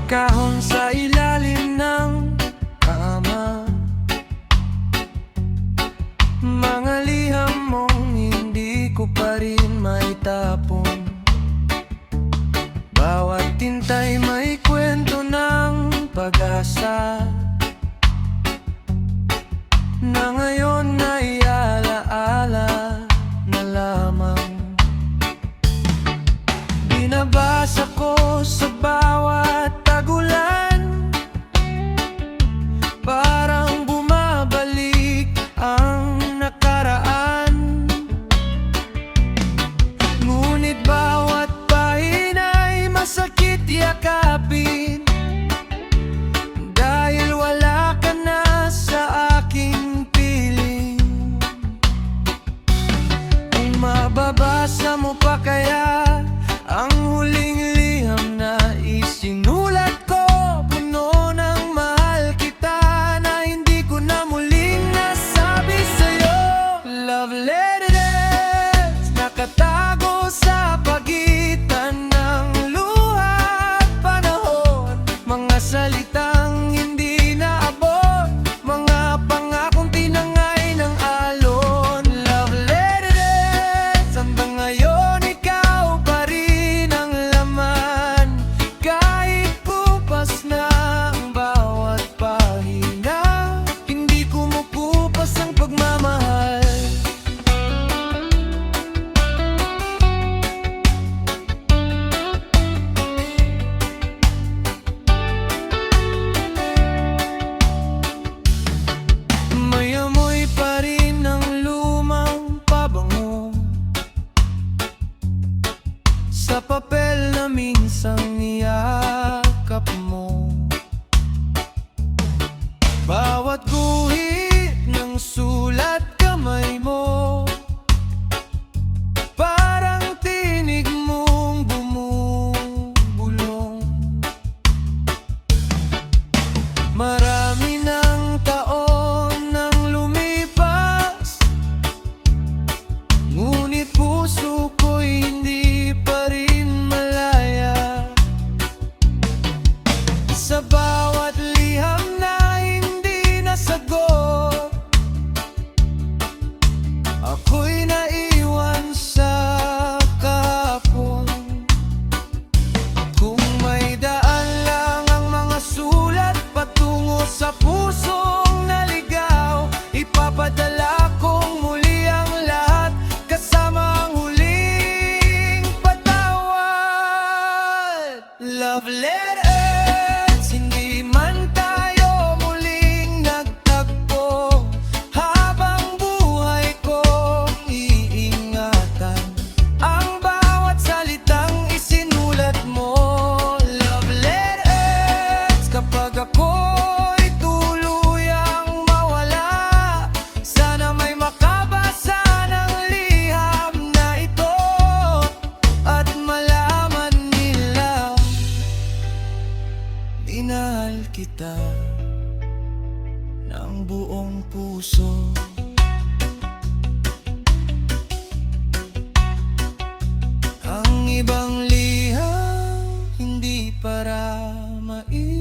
kahon sa ilalim ng kama. Mga liham mong hindi ko pa rin maitapon. Bawat tinta'y may kwento ng pag-asa na ngayon ay alaala na lamang. Binabasa ko sa bawat tagulan, parang bumabalik ang nakaraan. Ngunit bawat pahina'y masakit yakapin, dahil wala ka na sa aking piling. Kung mababasa mo pa kaya ang huling liham na isinulat ko, puno ng mahal kita na hindi ko na muling nasabi sa'yo. Love letters nakatago sa pagitan ng luha at panahon, mga salitang hindi naabot, mga pangakong tinangay ng alon. Love letters hanggang ngayon ikaw pa rin ang laman, kahit kupas na ang bawat pahina, hindi kumukupas ang pagmamahal. May amoy pa rin ng lumang pabango sa papel na minsang niyakap mo. Bawat guhit ng sulat kamay mo, parang tinig mong bumubulong. Marami ng taon nang lumipas, ngunit puso ko'y hindi pa rin malaya. Sa bawat liham na hindi nasagot, ako'y naiwan sa kahapon. Kung may daan lang ang mga sulat patungo sa pusong naligaw, ipapadala kong muli ang lahat, kasama ang huling patawad. Love letters, hindi man tayo muling nagtagpo, habang buhay kong iingatan ang bawat salitang isinulat mo. Love letters, kapag ako'y tuluyang mawala, sana may makabasa ng liham na ito at malaman nila minahal kita ng buong puso. Ang ibang liham hindi para maipadala.